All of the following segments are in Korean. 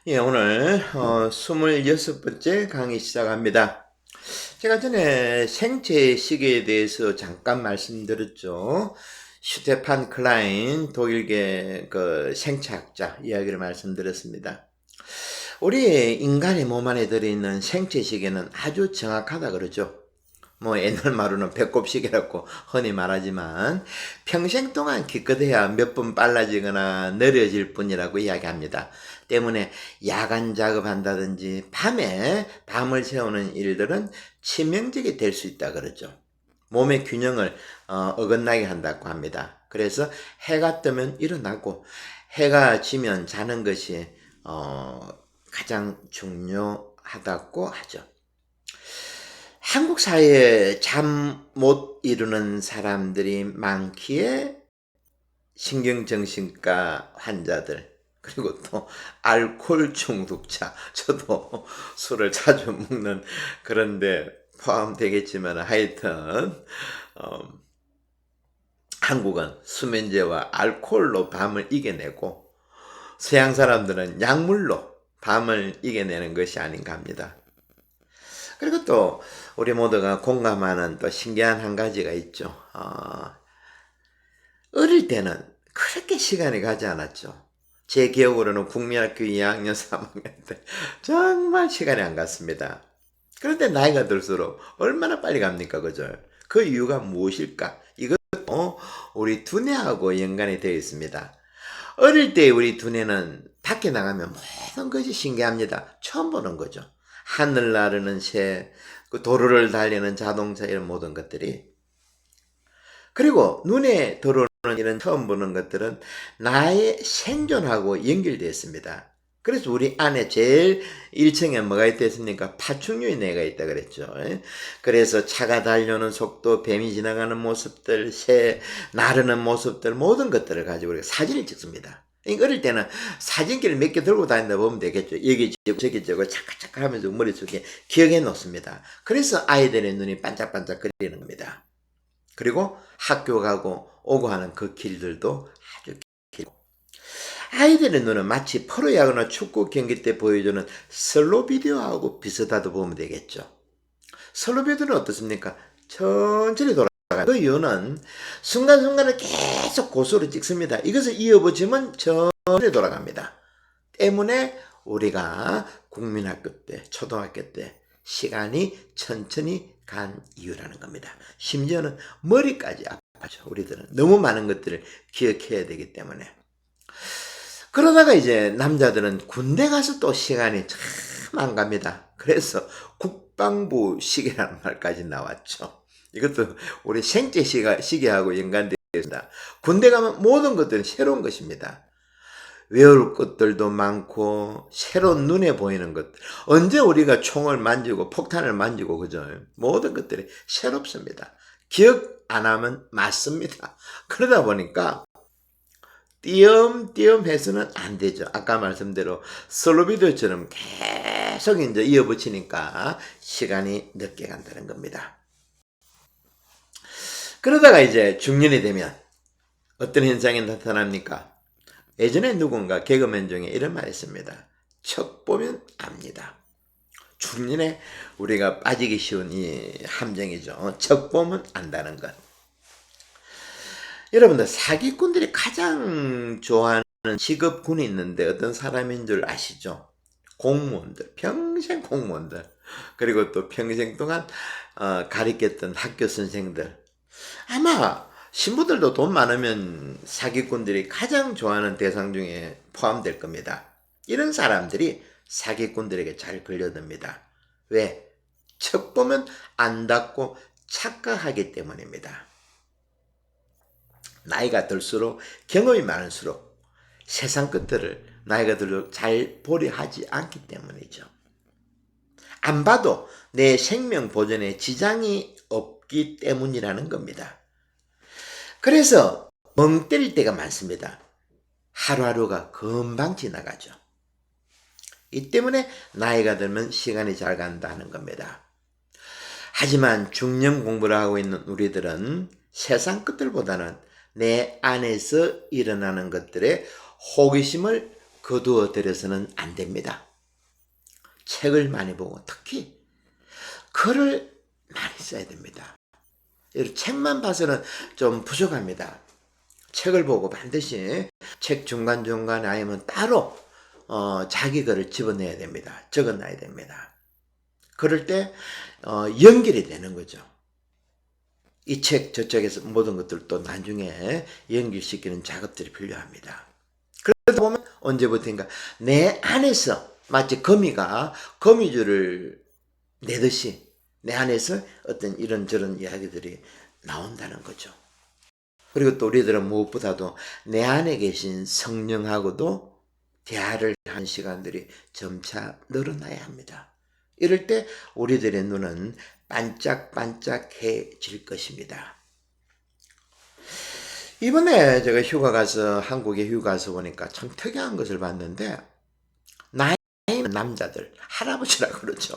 예, 오늘 26번째 강의 시작합니다. 제가 전에 생체 시계에 대해서 잠깐 말씀드렸죠. 슈테판 클라인 독일계 그 생체학자 이야기를 말씀드렸습니다. 우리 인간의 몸 안에 들어있는 생체 시계는 아주 정확하다 그러죠. 뭐 옛날 말로는 배꼽시계라고 흔히 말하지만 평생 동안 기껏해야 몇 분 빨라지거나 느려질 뿐이라고 이야기합니다. 때문에 야간 작업한다든지 밤을 새우는 일들은 치명적이 될 수 있다 그러죠. 몸의 균형을 어긋나게 한다고 합니다. 그래서 해가 뜨면 일어나고 해가 지면 자는 것이 가장 중요하다고 하죠. 한국 사회에 잠 못 이루는 사람들이 많기에 신경정신과 환자들, 그리고 또 알코올 중독자, 저도 술을 자주 먹는 그런데 포함되겠지만 하여튼 한국은 수면제와 알코올로 밤을 이겨내고 서양 사람들은 약물로 밤을 이겨내는 것이 아닌가 합니다. 그리고 또 우리 모두가 공감하는 또 신기한 한 가지가 있죠. 어릴 때는 그렇게 시간이 가지 않았죠. 제 기억으로는 국민학교 2학년, 3학년 때 정말 시간이 안 갔습니다. 그런데 나이가 들수록 얼마나 빨리 갑니까, 그죠? 그 이유가 무엇일까? 이것도 우리 두뇌하고 연관이 되어 있습니다. 어릴 때 우리 두뇌는 밖에 나가면 모든 것이 신기합니다. 처음 보는 거죠. 하늘 나르는 새, 그 도로를 달리는 자동차 이런 모든 것들이. 그리고 눈에 들어오는 이런 처음 보는 것들은 나의 생존하고 연결되어 있습니다. 그래서 우리 안에 제일 1층에 뭐가 있다 했습니까? 파충류의 뇌가 있다 그랬죠. 그래서 차가 달려오는 속도, 뱀이 지나가는 모습들, 새 나르는 모습들 모든 것들을 가지고 우리가 사진을 찍습니다. 어릴 때는 사진기를 몇 개 들고 다닌다 보면 되겠죠. 여기 저기 저기 저거 착각착각 하면서 머릿속에 기억해 놓습니다. 그래서 아이들의 눈이 반짝반짝 거리는 겁니다. 그리고 학교 가고 오고 하는 그 길들도 아주 길고, 아이들의 눈은 마치 프로야구나 축구 경기 때 보여주는 슬로 비디오하고 비슷하다 보면 되겠죠. 슬로 비디오는 어떻습니까? 천천히 돌아가요. 그 이유는 순간순간을 계속 고수로 찍습니다. 이것을 이어붙이면 천천히 돌아갑니다. 때문에 우리가 국민학교 때, 초등학교 때 시간이 천천히 간 이유라는 겁니다. 심지어는 머리까지 아파죠. 우리들은 너무 많은 것들을 기억해야 되기 때문에. 그러다가 이제 남자들은 군대 가서 또 시간이 참 안 갑니다. 그래서 국방부 시계라는 말까지 나왔죠. 이것도 우리 생체 시계하고 연관되어 있습니다. 군대 가면 모든 것들은 새로운 것입니다. 외울 것들도 많고 새로운 눈에 보이는 것들. 언제 우리가 총을 만지고 폭탄을 만지고 그죠? 모든 것들이 새롭습니다. 기억 안 하면 맞습니다. 그러다 보니까 띄엄띄엄 해서는 안 되죠. 아까 말씀대로 슬로비드처럼 계속 이제 이어붙이니까 시간이 늦게 간다는 겁니다. 그러다가 이제 중년이 되면 어떤 현상이 나타납니까? 예전에 누군가 개그맨 중에 이런 말 했습니다. 척 보면 압니다. 중년에 우리가 빠지기 쉬운 이 함정이죠. 척 보면 안다는 것. 여러분들 사기꾼들이 가장 좋아하는 직업군이 있는데 어떤 사람인 줄 아시죠? 공무원들, 평생 공무원들, 그리고 또 평생 동안 가르쳤던 학교 선생들. 아마 신부들도 돈 많으면 사기꾼들이 가장 좋아하는 대상 중에 포함될 겁니다. 이런 사람들이 사기꾼들에게 잘 걸려듭니다. 왜? 척 보면 안닿고 착각하기 때문입니다. 나이가 들수록 경험이 많을수록 세상 것들을 나이가 들수록 잘 보려 하지 않기 때문이죠. 안 봐도 내 생명 보존에 지장이 없기 때문이라는 겁니다. 그래서 멍 때릴 때가 많습니다. 하루하루가 금방 지나가죠. 이 때문에 나이가 들면 시간이 잘 간다는 겁니다. 하지만 중년 공부를 하고 있는 우리들은 세상 것들보다는 내 안에서 일어나는 것들에 호기심을 거두어 들여서는 안 됩니다. 책을 많이 보고 특히 글을 많이 써야 됩니다. 책만 봐서는 좀 부족합니다. 책을 보고 반드시 책 중간중간에 아니면 따로 자기 글을 집어내야 됩니다. 적어놔야 됩니다. 그럴 때 연결이 되는 거죠. 이 책 저쪽에서 모든 것들도 나중에 연결시키는 작업들이 필요합니다. 그러다 보면 언제부터인가 내 안에서 마치 거미가 거미줄을 내듯이 내 안에서 어떤 이런저런 이야기들이 나온다는 거죠. 그리고 또 우리들은 무엇보다도 내 안에 계신 성령하고도 대화를 하는 시간들이 점차 늘어나야 합니다. 이럴 때 우리들의 눈은 반짝반짝해질 것입니다. 이번에 제가 휴가 가서 한국에 휴가 가서 보니까 참 특이한 것을 봤는데 나이 많은 남자들, 할아버지라고 그러죠.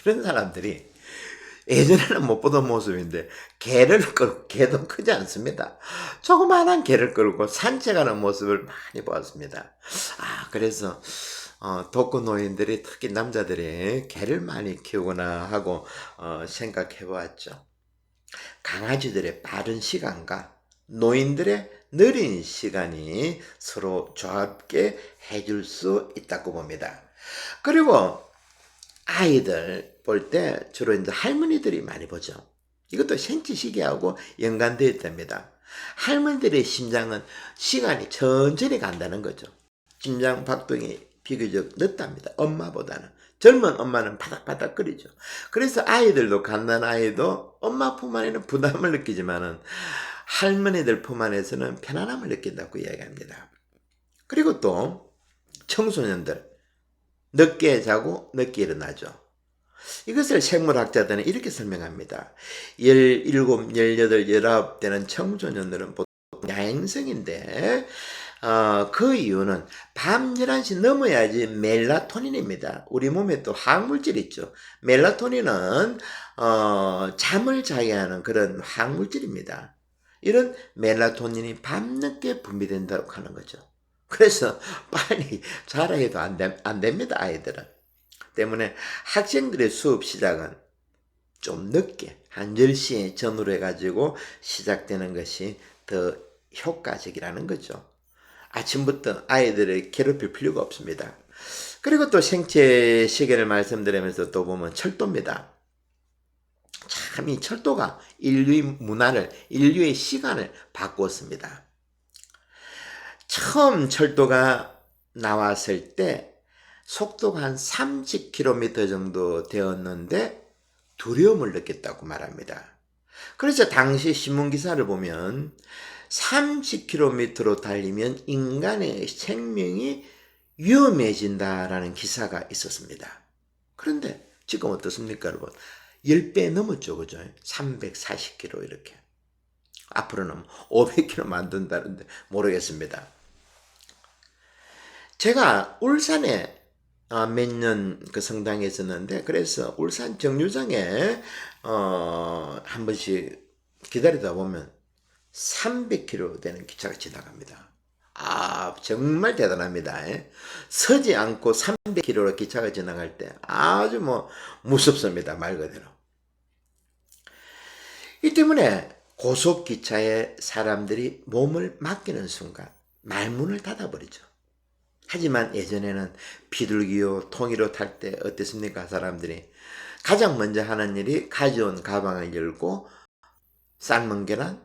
이런 사람들이 예전에는 못 보던 모습인데 개를 끌고, 개도 크지 않습니다. 조그마한 개를 끌고 산책하는 모습을 많이 보았습니다. 그래서 독거노인들이 특히 남자들이 개를 많이 키우구나 하고 생각해 보았죠. 강아지들의 빠른 시간과 노인들의 느린 시간이 서로 조합게 해줄 수 있다고 봅니다. 그리고 아이들 볼 때 주로 이제 할머니들이 많이 보죠. 이것도 생체 시계하고 연관되어 있답니다. 할머니들의 심장은 시간이 천천히 간다는 거죠. 심장 박동이 비교적 늦답니다. 엄마보다는. 젊은 엄마는 바닥바닥거리죠. 그래서 아이들도 갓난 아이도 엄마 품 안에는 부담을 느끼지만은 할머니들 품 안에서는 편안함을 느낀다고 이야기합니다. 그리고 또 청소년들 늦게 자고 늦게 일어나죠. 이것을 생물학자들은 이렇게 설명합니다. 17, 18, 19되는 청소년들은 보통 야행성인데 그 이유는 밤 11시 넘어야지 멜라토닌입니다. 우리 몸에 또 화학물질 있죠. 멜라토닌은 잠을 자게 하는 그런 화학물질입니다. 이런 멜라토닌이 밤늦게 분비된다고 하는 거죠. 그래서 빨리 자라 해도 안 됩니다. 아이들은. 때문에 학생들의 수업 시작은 좀 늦게 한 10시에 전후로 해가지고 시작되는 것이 더 효과적이라는 거죠. 아침부터 아이들을 괴롭힐 필요가 없습니다. 그리고 또 생체 시계를 말씀드리면서 또 보면 철도입니다. 참 이 철도가 인류의 문화를, 인류의 시간을 바꾸었습니다. 처음 철도가 나왔을 때 속도가 한 30km 정도 되었는데 두려움을 느꼈다고 말합니다. 그래서 당시 신문기사를 보면 30km로 달리면 인간의 생명이 위험해진다라는 기사가 있었습니다. 그런데 지금 어떻습니까, 여러분? 10배 넘었죠, 그죠? 340km 이렇게. 앞으로는 500km 만든다는데 모르겠습니다. 제가 울산에 몇 년 그 성당에 있었는데, 그래서 울산 정류장에 한 번씩 기다리다 보면 300km 되는 기차가 지나갑니다. 정말 대단합니다. 서지 않고 300km로 기차가 지나갈 때 아주 무섭습니다. 말 그대로. 이 때문에 고속기차에 사람들이 몸을 맡기는 순간 말문을 닫아버리죠. 하지만 예전에는 비둘기요, 통일호 탈 때 어땠습니까? 사람들이 가장 먼저 하는 일이 가져온 가방을 열고 삶은 계란,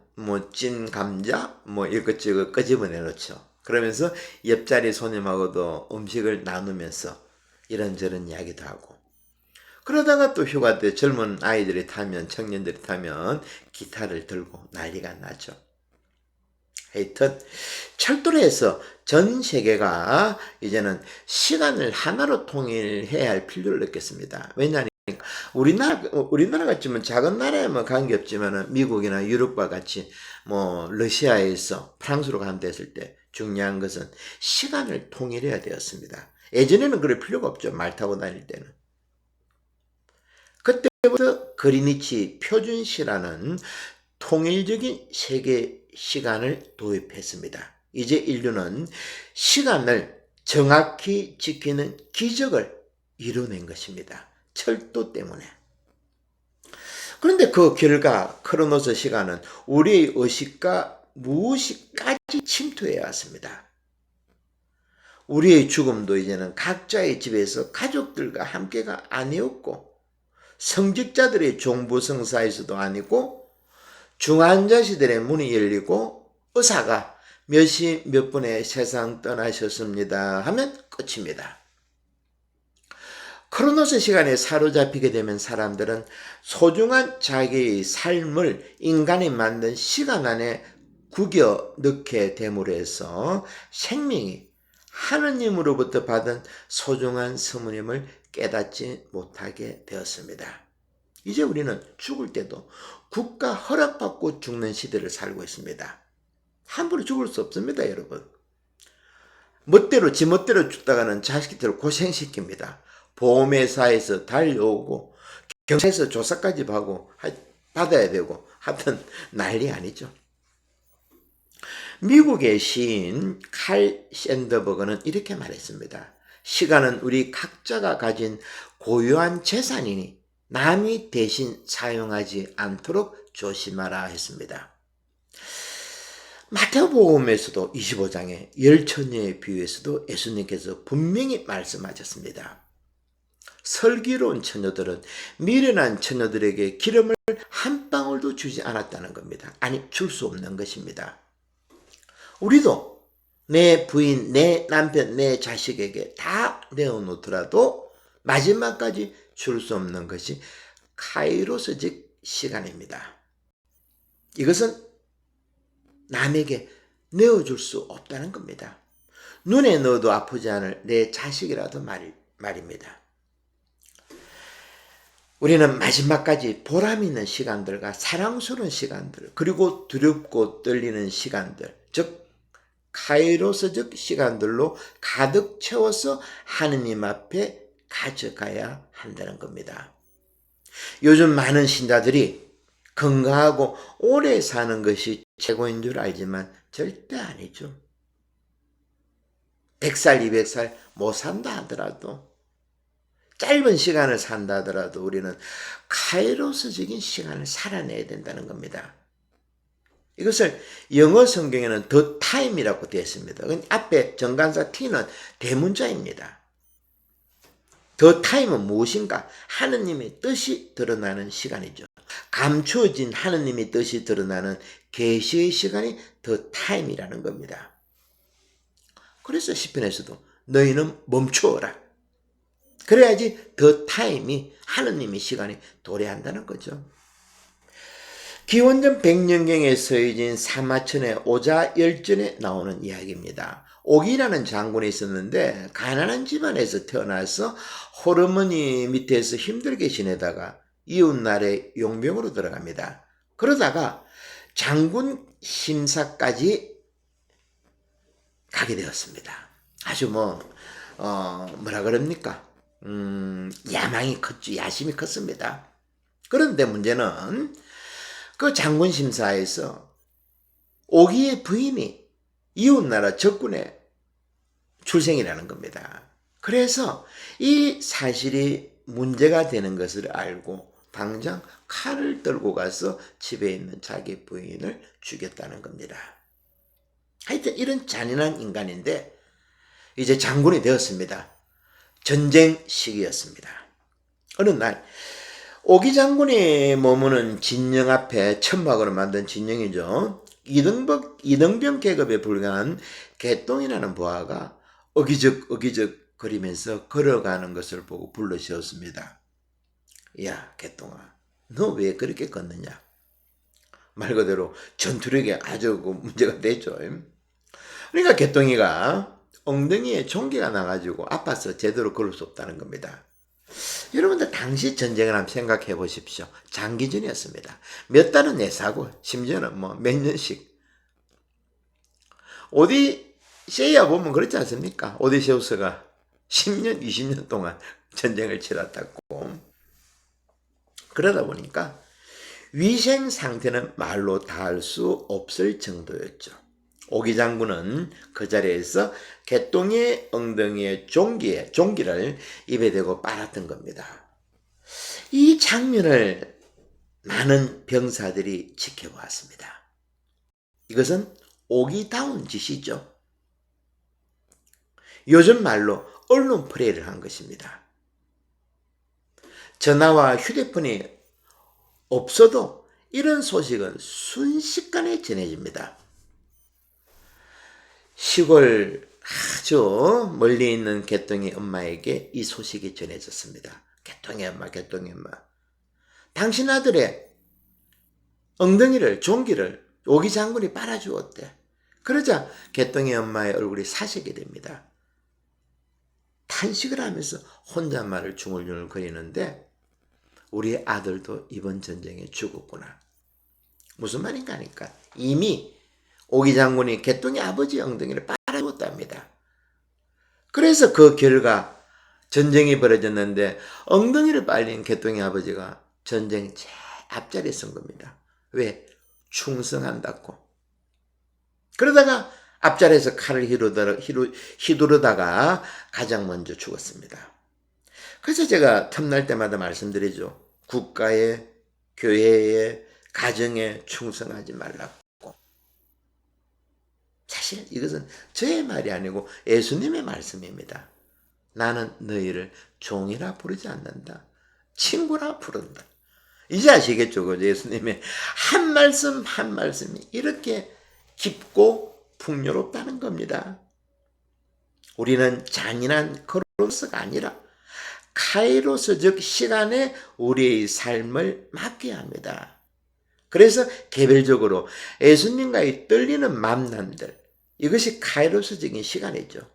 찐 감자, 이것저것 끄집어내 놓죠. 그러면서 옆자리 손님하고도 음식을 나누면서 이런저런 이야기도 하고, 그러다가 또 휴가 때 젊은 아이들이 타면, 청년들이 타면 기타를 들고 난리가 나죠. 하여튼 철도로 해서 전 세계가 이제는 시간을 하나로 통일해야 할 필요를 느꼈습니다. 왜냐하면 우리나라 같지만 작은 나라에 관계없지만 미국이나 유럽과 같이 러시아에서 프랑스로 간다 했을 때 중요한 것은 시간을 통일해야 되었습니다. 예전에는 그럴 필요가 없죠. 말 타고 다닐 때는. 그때부터 그리니치 표준시라는 통일적인 세계 시간을 도입했습니다. 이제 인류는 시간을 정확히 지키는 기적을 이뤄낸 것입니다. 철도 때문에. 그런데 그 결과 크로노스 시간은 우리의 의식과 무의식까지 침투해 왔습니다. 우리의 죽음도 이제는 각자의 집에서 가족들과 함께가 아니었고, 성직자들의 종부성사에서도 아니고, 중환자실들의 문이 열리고 의사가 몇 시 몇 분에 세상 떠나셨습니다 하면 끝입니다. 크로노스 시간에 사로잡히게 되면 사람들은 소중한 자기의 삶을 인간이 만든 시간 안에 구겨 넣게 됨으로 해서 생명이 하느님으로부터 받은 소중한 선물임을 깨닫지 못하게 되었습니다. 이제 우리는 죽을 때도 국가 허락받고 죽는 시대를 살고 있습니다. 함부로 죽을 수 없습니다, 여러분. 지 멋대로 죽다가는 자식들을 고생시킵니다. 보험회사에서 달려오고 경찰에서 조사까지 받아야 되고 하여튼 난리 아니죠. 미국의 시인 칼 샌더버그는 이렇게 말했습니다. 시간은 우리 각자가 가진 고유한 재산이니 남이 대신 사용하지 않도록 조심하라 했습니다. 마태복음에서도 25장의 열처녀의 비유에서도 예수님께서 분명히 말씀하셨습니다. 슬기로운 처녀들은 미련한 처녀들에게 기름을 한 방울도 주지 않았다는 겁니다. 아니, 줄 수 없는 것입니다. 우리도 내 부인, 내 남편, 내 자식에게 다 내어놓더라도 마지막까지 줄 수 없는 것이 카이로스적 시간입니다. 이것은 남에게 내어줄 수 없다는 겁니다. 눈에 넣어도 아프지 않을 내 자식이라도 말입니다. 우리는 마지막까지 보람 있는 시간들과 사랑스러운 시간들, 그리고 두렵고 떨리는 시간들, 즉 카이로스적 시간들로 가득 채워서 하느님 앞에 가져가야 한다는 겁니다. 요즘 많은 신자들이 건강하고 오래 사는 것이 최고인 줄 알지만 절대 아니죠. 100살, 200살 못 산다 하더라도, 짧은 시간을 산다 하더라도 우리는 카이로스적인 시간을 살아내야 된다는 겁니다. 이것을 영어 성경에는 the time이라고 되어 있습니다. 앞에 정관사 t는 대문자입니다. the time은 무엇인가? 하느님의 뜻이 드러나는 시간이죠. 감추어진 하느님의 뜻이 드러나는 계시의 시간이 the time이라는 겁니다. 그래서 시편에서도 너희는 멈추어라. 그래야지 the time이 하느님의 시간이 도래한다는 거죠. 기원전 100년경에 서해진 사마천의 오자열전에 나오는 이야기입니다. 옥이라는 장군이 있었는데 가난한 집안에서 태어나서 호르머니 밑에서 힘들게 지내다가 이웃나라의 용병으로 들어갑니다. 그러다가 장군 심사까지 가게 되었습니다. 아주 뭐라 그럽니까? 야망이 컸죠. 야심이 컸습니다. 그런데 문제는 그 장군 심사에서 오기의 부인이 이웃나라 적군의 출생이라는 겁니다. 그래서 이 사실이 문제가 되는 것을 알고 당장 칼을 들고 가서 집에 있는 자기 부인을 죽였다는 겁니다. 하여튼 이런 잔인한 인간인데 이제 장군이 되었습니다. 전쟁 시기였습니다. 어느 날 오기 장군이 머무는 진영 앞에 천막으로 만든 진영이죠. 이등병 계급에 불과한 개똥이라는 부하가 어기적 거리면서 걸어가는 것을 보고 불러 세웠습니다. 야, 개똥아, 너 왜 그렇게 걷느냐? 말 그대로 전투력에 아주 문제가 되죠. 그러니까 개똥이가 엉덩이에 종기가 나가지고 아파서 제대로 걸을 수 없다는 겁니다. 여러분들 당시 전쟁을 한번 생각해 보십시오. 장기전이었습니다. 몇 달은 내사고 심지어는 몇 년씩. 오디세이아 보면 그렇지 않습니까? 오디세우스가 10년, 20년 동안 전쟁을 치렀다고. 그러다 보니까 위생 상태는 말로 다 할 수 없을 정도였죠. 오기 장군은 그 자리에서 개똥의 엉덩이에 종기를 입에 대고 빨았던 겁니다. 이 장면을 많은 병사들이 지켜보았습니다. 이것은 오기다운 짓이죠. 요즘 말로 언론 플레이를 한 것입니다. 전화와 휴대폰이 없어도 이런 소식은 순식간에 전해집니다. 시골 아주 멀리 있는 개똥이 엄마에게 이 소식이 전해졌습니다. 개똥이 엄마, 개똥이 엄마. 당신 아들의 엉덩이를, 종기를 오기 장군이 빨아주었대. 그러자 개똥이 엄마의 얼굴이 사색이 됩니다. 탄식을 하면서 혼잣말을 중얼중얼 거리는데 우리 아들도 이번 전쟁에 죽었구나. 무슨 말인가 하니까 이미 오기 장군이 개똥이 아버지 엉덩이를 빨아주었답니다. 그래서 그 결과 전쟁이 벌어졌는데 엉덩이를 빨린 개똥이 아버지가 전쟁 제일 앞자리에 선 겁니다. 왜? 충성한다고. 그러다가 앞자리에서 칼을 휘두르다가 가장 먼저 죽었습니다. 그래서 제가 틈날 때마다 말씀드리죠. 국가에, 교회에, 가정에 충성하지 말라고. 사실 이것은 저의 말이 아니고 예수님의 말씀입니다. 나는 너희를 종이라 부르지 않는다. 친구라 부른다. 이제 아시겠죠? 그 예수님의 한 말씀 한 말씀이 이렇게 깊고 풍요롭다는 겁니다. 우리는 잔인한 크로노스가 아니라 카이로스적 시간에 우리의 삶을 맡겨야 합니다. 그래서 개별적으로 예수님과의 떨리는 만남들, 이것이 카이로스적인 시간이죠.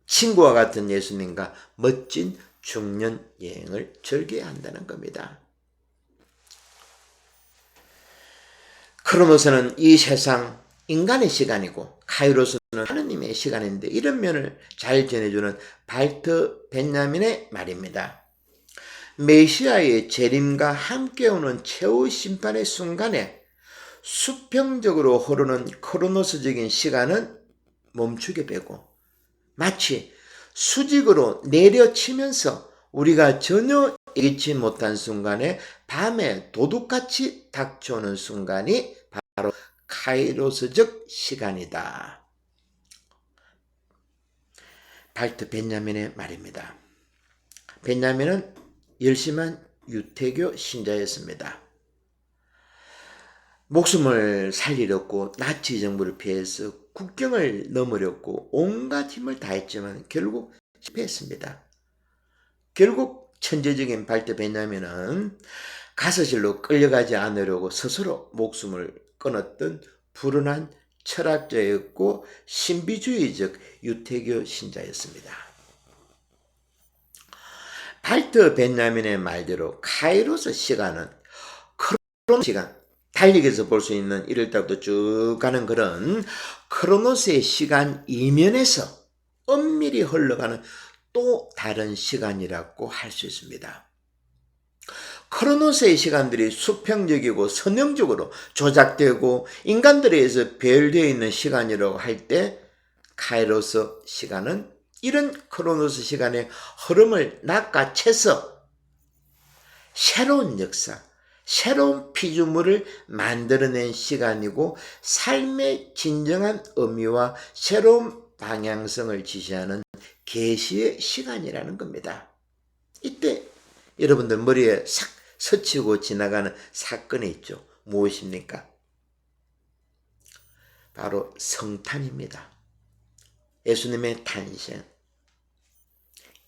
친구와 같은 예수님과 멋진 중년 여행을 즐겨야 한다는 겁니다. 크로노스는 이 세상 인간의 시간이고 카이로스는 하느님의 시간인데 이런 면을 잘 전해주는 발터 벤야민의 말입니다. 메시아의 재림과 함께 오는 최후 심판의 순간에 수평적으로 흐르는 크로노스적인 시간은 멈추게 되고 마치 수직으로 내려치면서 우리가 전혀 예기치 못한 순간에 밤에 도둑같이 닥쳐오는 순간이 바로 카이로스적 시간이다. 발트 벤야민의 말입니다. 벤야민은 열심한 유태교 신자였습니다. 목숨을 살리려고 나치 정부를 피해서 국경을 넘으려고 온갖 힘을 다했지만 결국 실패했습니다. 결국 천재적인 발트 벤야민은 가스실로 끌려가지 않으려고 스스로 목숨을 끊었던 불운한 철학자였고 신비주의적 유태교 신자였습니다. 발트 벤야민의 말대로 카이로스 시간은 크로노스 시간, 달력에서 볼 수 있는 이럴 때부터 쭉 가는 그런 크로노스의 시간 이면에서 엄밀히 흘러가는 또 다른 시간이라고 할 수 있습니다. 크로노스의 시간들이 수평적이고 선형적으로 조작되고 인간들에 의해서 배열되어 있는 시간이라고 할 때 카이로스 시간은 이런 크로노스 시간의 흐름을 낚아채서 새로운 역사, 새로운 피조물을 만들어낸 시간이고 삶의 진정한 의미와 새로운 방향성을 지시하는 계시의 시간이라는 겁니다. 이때 여러분들 머리에 싹 스치고 지나가는 사건이 있죠. 무엇입니까? 바로 성탄입니다. 예수님의 탄생.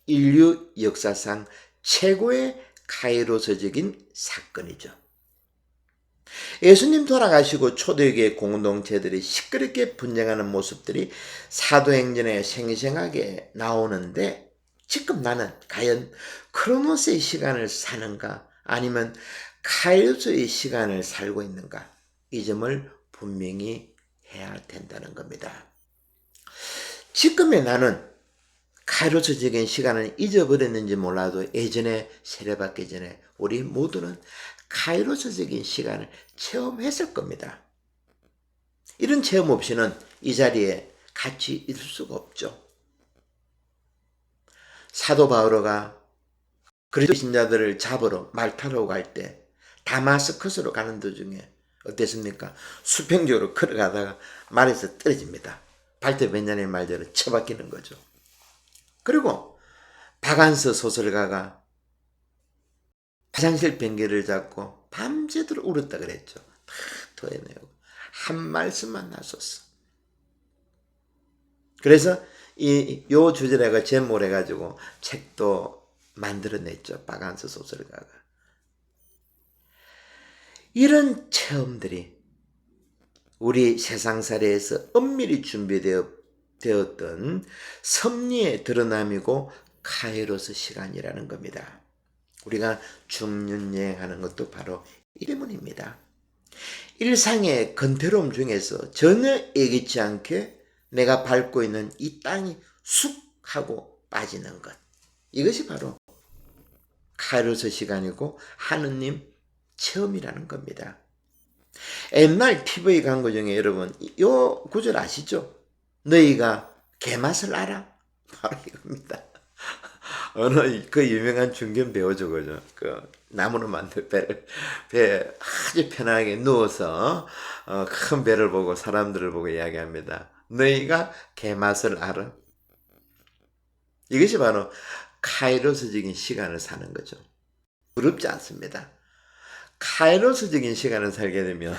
인류 역사상 최고의 카이로스적인 사건이죠. 예수님 돌아가시고 초대교회 공동체들이 시끄럽게 분쟁하는 모습들이 사도행전에 생생하게 나오는데 지금 나는 과연 크로노스의 시간을 사는가 아니면 카이로스의 시간을 살고 있는가 이 점을 분명히 해야 된다는 겁니다. 지금의 나는 카이로스적인 시간을 잊어버렸는지 몰라도 예전에 세례받기 전에 우리 모두는 카이로스적인 시간을 체험했을 겁니다. 이런 체험 없이는 이 자리에 같이 있을 수가 없죠. 사도 바오로가 그리스도 신자들을 잡으러 말타로 갈 때 다마스커스로 가는 도중에 어땠습니까? 수평적으로 걸어가다가 말에서 떨어집니다. 발톱 변년의 말대로 처박히는 거죠. 그리고 박안서 소설가가 화장실 변기를 잡고 밤새도록 울었다 그랬죠. 다 토해내고 한 말씀만 나섰어. 그래서 요 주제를 제목을 해가지고 책도 만들어냈죠. 박안서 소설가가. 이런 체험들이 우리 세상살이에서 엄밀히 준비되었던 섭리의 드러남이고 카이로스 시간이라는 겁니다. 우리가 중년여행하는 것도 바로 이 때문입니다. 일상의 건태로움 중에서 전혀 예기치 않게 내가 밟고 있는 이 땅이 쑥 하고 빠지는 것. 이것이 바로 카이로스 시간이고 하느님 체험이라는 겁니다. 옛날 TV 광고 중에 여러분 요 구절 아시죠? 너희가 개맛을 알아? 바로 이겁니다. 어느 그 유명한 중견 배우죠, 그죠? 그 나무로 만든 배 아주 편하게 누워서 큰 배를 보고 사람들을 보고 이야기합니다. 너희가 개맛을 알아? 이것이 바로 카이로스적인 시간을 사는 거죠. 부럽지 않습니다. 카이로스적인 시간을 살게 되면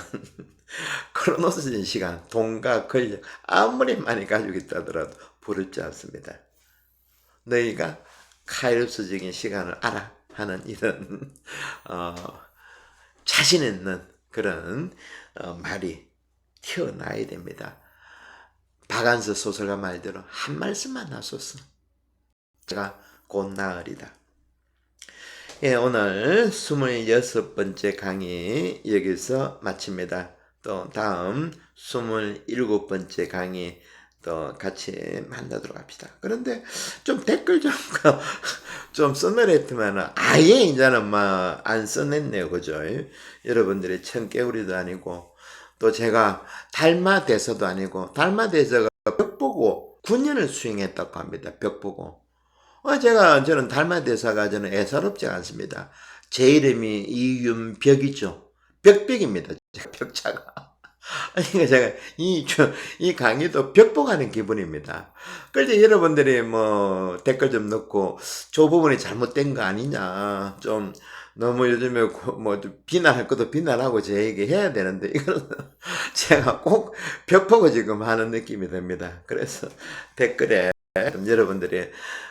크로노스적인 시간, 돈과 권력 아무리 많이 가지고 있다 하더라도 부럽지 않습니다. 너희가 카이로스적인 시간을 알아 하는 이런 자신 있는 그런 말이 튀어나와야 됩니다. 박안서 소설가 말대로 한 말씀만 나섰어. 제가 곧 나으리다. 예, 오늘 26번째 강의 여기서 마칩니다. 또 다음 27번째 강의 또 같이 만나도록 합시다. 그런데 좀 댓글 좀 써내려 했더만 아예 이제는 막 안 써냈네요. 그죠? 여러분들이 청개구리도 아니고 또 제가 달마대서도 아니고 달마대서가 벽 보고 9년을 수행했다고 합니다. 벽 보고. 저는 달마대사가 저는 애사롭지 않습니다. 제 이름이 이윤벽이죠. 벽벽입니다. 벽차가. 그러니까 제가 이 강의도 벽보가는 기분입니다. 그런데 여러분들이 뭐 댓글 좀 넣고 저 부분이 잘못된 거 아니냐. 좀 너무 요즘에 뭐 비난할 것도 비난하고 제 얘기 해야 되는데 이거는 제가 꼭 벽보고 지금 하는 느낌이 듭니다. 그래서 댓글에 좀 여러분들이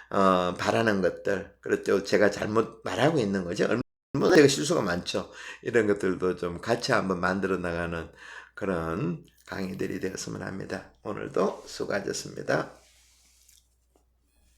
바라는 것들, 그렇죠. 제가 잘못 말하고 있는 거죠. 얼마나 제가 실수가 많죠. 이런 것들도 좀 같이 한번 만들어 나가는 그런 강의들이 되었으면 합니다. 오늘도 수고하셨습니다.